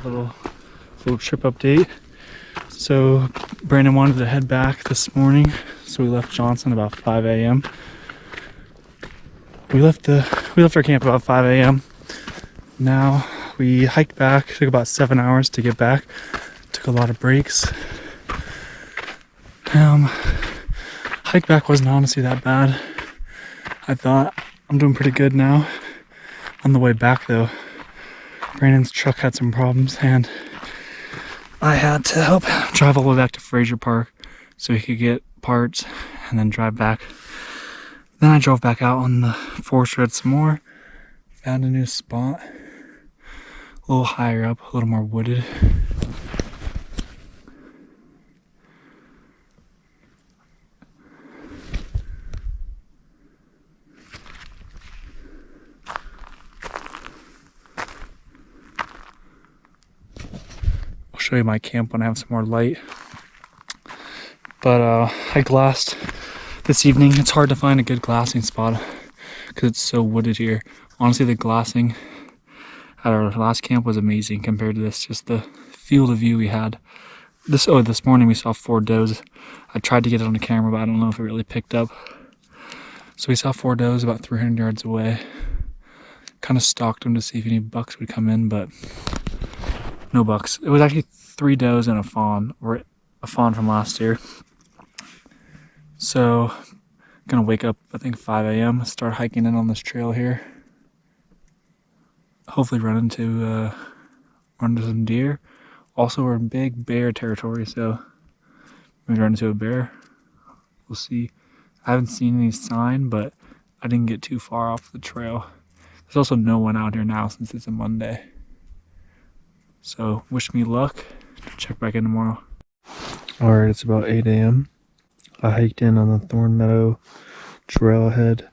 little trip update. So Brandon wanted to head back this morning, so we left Johnson about 5 a.m. We left our camp about 5 a.m. Now we hiked back. It took about 7 hours to get back. Took a lot of breaks. Hike back wasn't honestly that bad. I thought I'm doing pretty good now. On the way back though, Brandon's truck had some problems and I had to help drive all the way back to Fraser Park so he could get parts and then drive back. Then I drove back out on the forest road some more, found a new spot, a little higher up, a little more wooded. Show you my camp when I have some more light. But I glassed this evening. It's hard to find a good glassing spot because it's so wooded here. Honestly, the glassing at our last camp was amazing compared to this. Just the field of view we had. This morning we saw 4 does. I tried to get it on the camera, but I don't know if it really picked up. So we saw 4 does about 300 yards away. Kind of stalked them to see if any bucks would come in, but no bucks. It was actually 3 does and a fawn, or a fawn from last year. So, gonna wake up, I think 5 a.m. start hiking in on this trail here. Hopefully run into some deer. Also, we're in big bear territory, so maybe run into a bear. We'll see. I haven't seen any sign, but I didn't get too far off the trail. There's also no one out here now since it's a Monday. So, wish me luck. Check back in tomorrow. Alright, it's about 8 a.m. I hiked in on the Thorn Meadow trailhead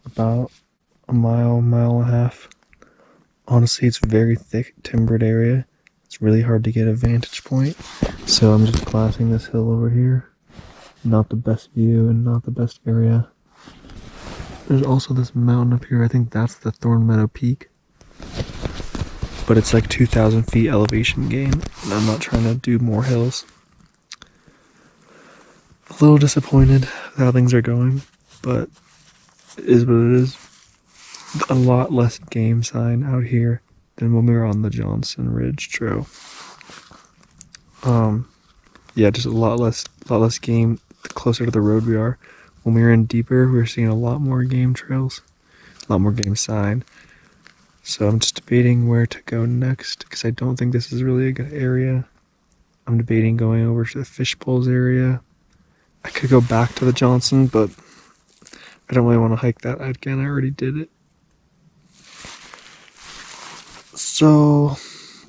about a mile and a half. Honestly, it's a very thick timbered area. It's really hard to get a vantage point. So I'm just glassing this hill over here. Not the best view and not the best area. There's also this mountain up here. I think that's the Thorn Meadow Peak. But it's like 2,000 feet elevation gain, and I'm not trying to do more hills. A little disappointed with how things are going, but it is what it is. A lot less game sign out here than when we were on the Johnson Ridge Trail. Yeah, just a lot less game the closer to the road we are. When we were in deeper, we were seeing a lot more game trails, a lot more game sign. So I'm just debating where to go next, because I don't think this is really a good area. I'm debating going over to the Fish Bowls area. I could go back to the Johnson, but I don't really want to hike that again. I already did it. So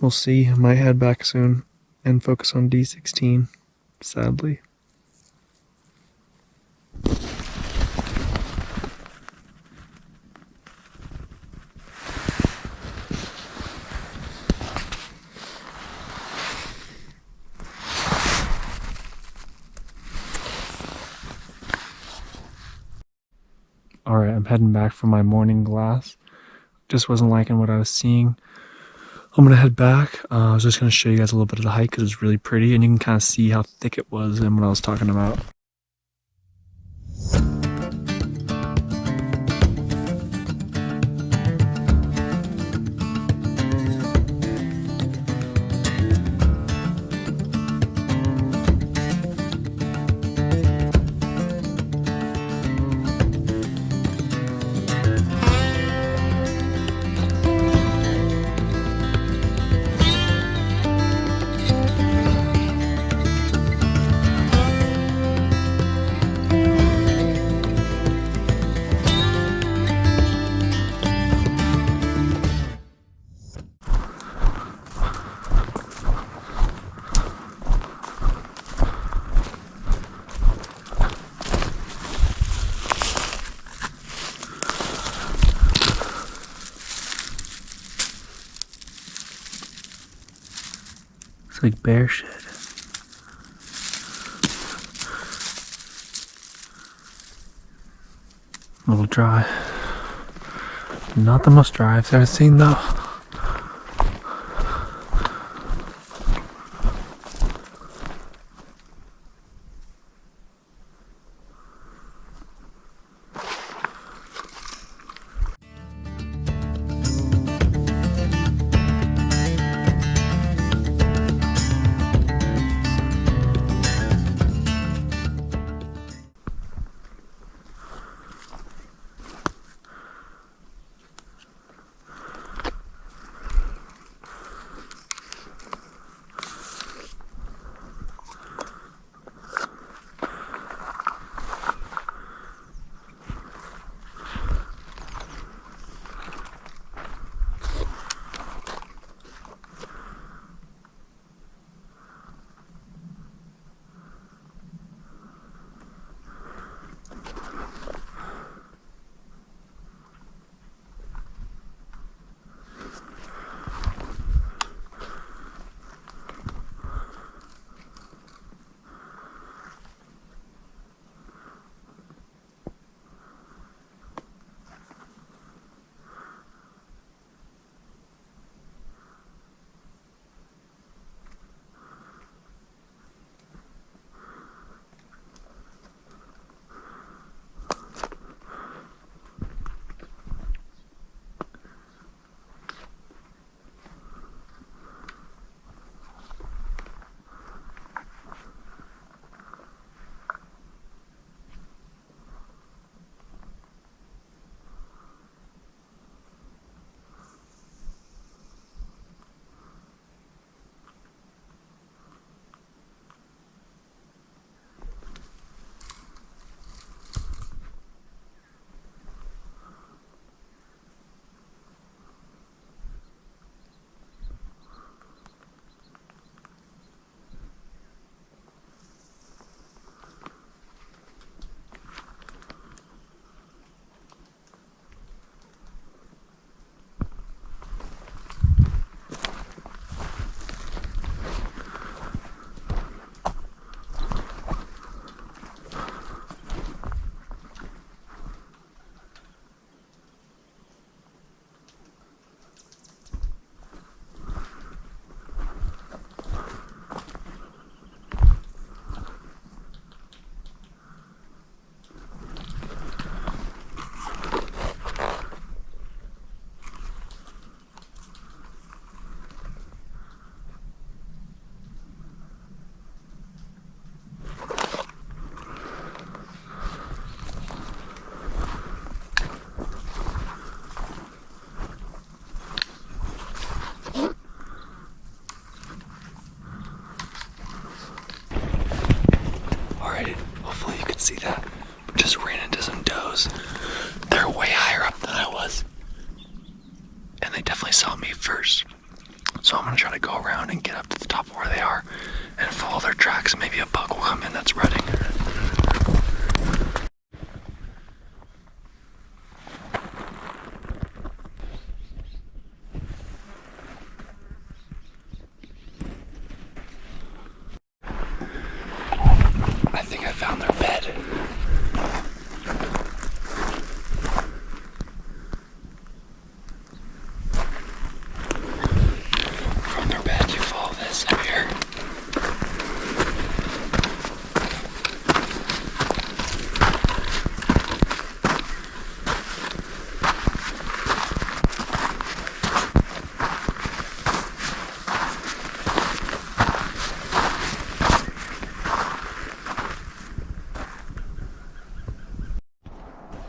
we'll see. I might head back soon and focus on D16, sadly. Alright, I'm heading back for my morning glass. Just wasn't liking what I was seeing. I'm going to head back. I was just going to show you guys a little bit of the hike because it's really pretty and you can kind of see how thick it was and what I was talking about. It's like bear shit. A little dry. Not the most dry I've ever seen though. see that. Just ran into some does. They're way higher up than I was. And they definitely saw me first. So I'm gonna try to go around and get up to the top of where they are and follow their tracks, and maybe a buck will come in that's rutting. I think I found their bed. From their bed, you follow this up here.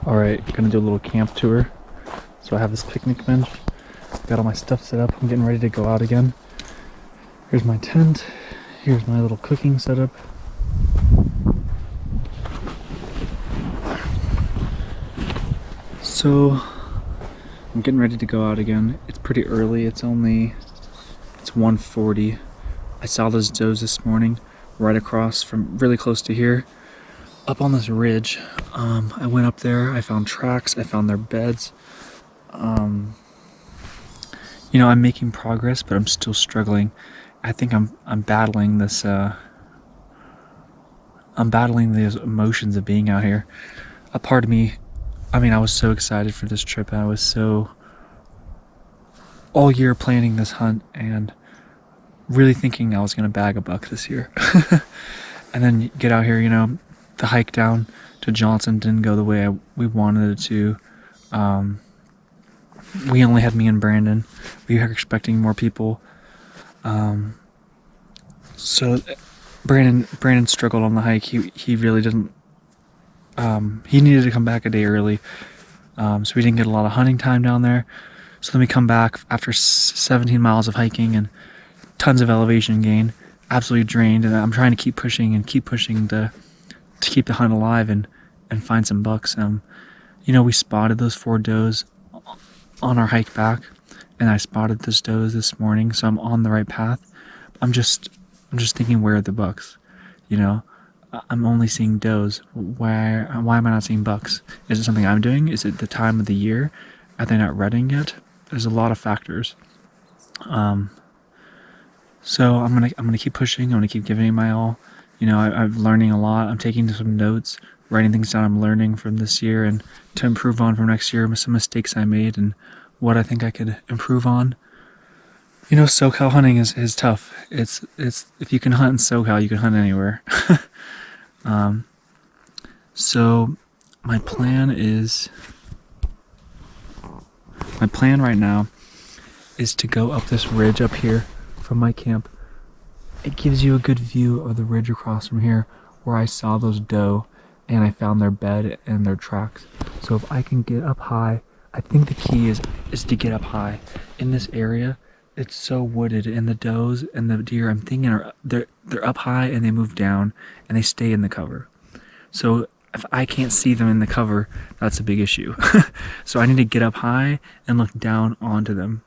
Alright, gonna do a little camp tour. So I have this picnic bench. Got all my stuff set up. I'm getting ready to go out again. Here's my tent. Here's my little cooking setup. So I'm getting ready to go out again. It's pretty early. It's 1:40. I saw those does this morning right across from really close to here. Up on this ridge. I went up there, I found tracks, I found their beds. You know, I'm making progress, but I'm still struggling. I think I'm battling this I'm battling these emotions of being out here. A part of me, I mean, I was so excited for this trip. I was so all year planning this hunt and really thinking I was gonna bag a buck this year. And then get out here, you know, the hike down to Johnson didn't go the way we wanted it to. We only had me and Brandon. We were expecting more people. So Brandon struggled on the hike. He really didn't. He needed to come back a day early. So we didn't get a lot of hunting time down there. So then we come back after 17 miles of hiking and tons of elevation gain, absolutely drained. And I'm trying to keep pushing to keep the hunt alive and find some bucks. You know, we spotted those 4 does on our hike back, and I spotted those does this morning, so I'm on the right path. I'm just thinking, where are the bucks? You know, I'm only seeing does. Why am I not seeing bucks? Is it something I'm doing? Is it the time of the year? Are they not rutting yet? There's a lot of factors. So I'm gonna keep pushing. I'm gonna keep giving it my all. You know, I'm learning a lot. I'm taking some notes, writing things down I'm learning from this year and to improve on from next year, some mistakes I made and what I think I could improve on. You know, SoCal hunting is tough. It's if you can hunt in SoCal, you can hunt anywhere. So my plan right now is to go up this ridge up here from my camp. It gives you a good view of the ridge across from here where I saw those doe and I found their bed and their tracks. So if I can get up high, I think the key is to get up high. In this area, it's so wooded, and the does and the deer, I'm thinking, they're up high and they move down and they stay in the cover. So if I can't see them in the cover, that's a big issue. So I need to get up high and look down onto them.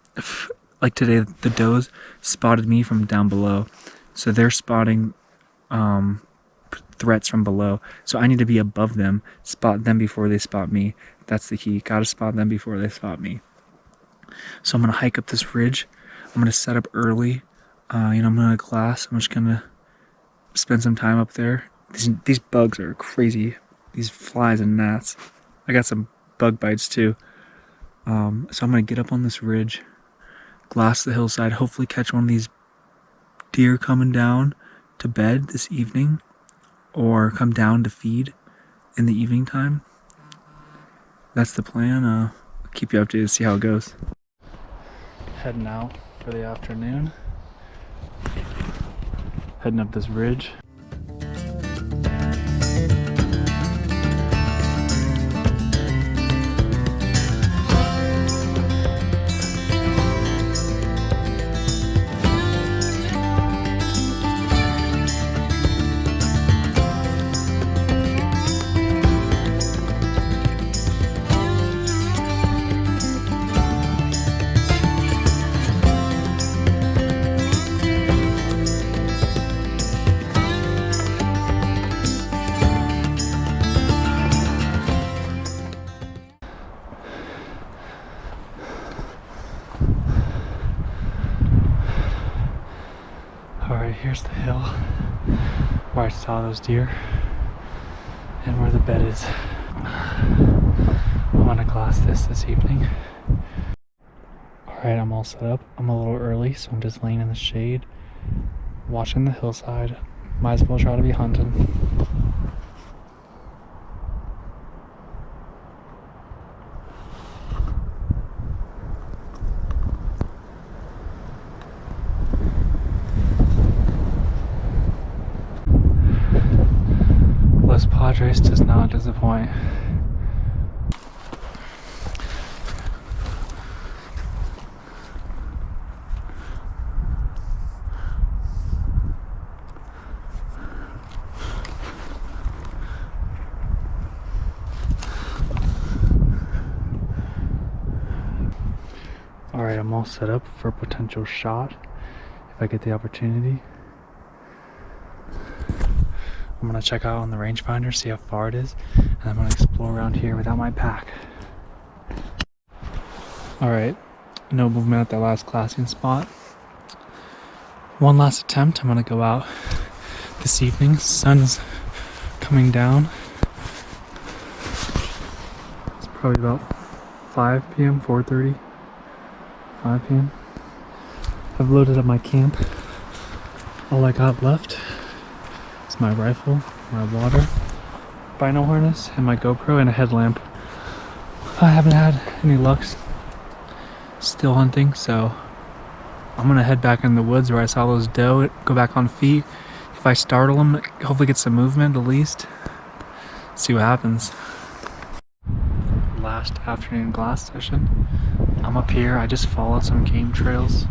Like today, the does spotted me from down below. So they're spotting threats from below. So I need to be above them, spot them before they spot me. That's the key. Gotta spot them before they spot me. So I'm gonna hike up this ridge. I'm gonna set up early. You know, I'm gonna glass. I'm just gonna spend some time up there. These bugs are crazy. These flies and gnats. I got some bug bites too. So I'm gonna get up on this ridge, glass the hillside, hopefully catch one of these deer coming down to bed this evening or come down to feed in the evening time. That's the plan. I'll keep you updated to see how it goes. Heading out for the afternoon. Heading up this ridge. Alright, here's the hill where I saw those deer and where the bed is. I'm gonna glass this evening. Alright, I'm all set up. I'm a little early, so I'm just laying in the shade, watching the hillside. Might as well try to be hunting. Los Padres does not disappoint. Alright, I'm all set up for a potential shot if I get the opportunity. I'm gonna check out on the rangefinder, see how far it is, and I'm gonna explore around here without my pack. Alright, no movement at that last glassing spot. One last attempt. I'm gonna go out this evening. Sun's coming down. It's probably about 5 p.m., 4:30, 5 p.m. I've loaded up my camp. All I got left is my rifle, my water, bino harness, and my GoPro and a headlamp. I haven't had any luck still hunting, so I'm gonna head back in the woods where I saw those doe, go back on feet. If I startle them, hopefully get some movement at least. See what happens. Last afternoon glass session. I'm up here, I just followed some game trails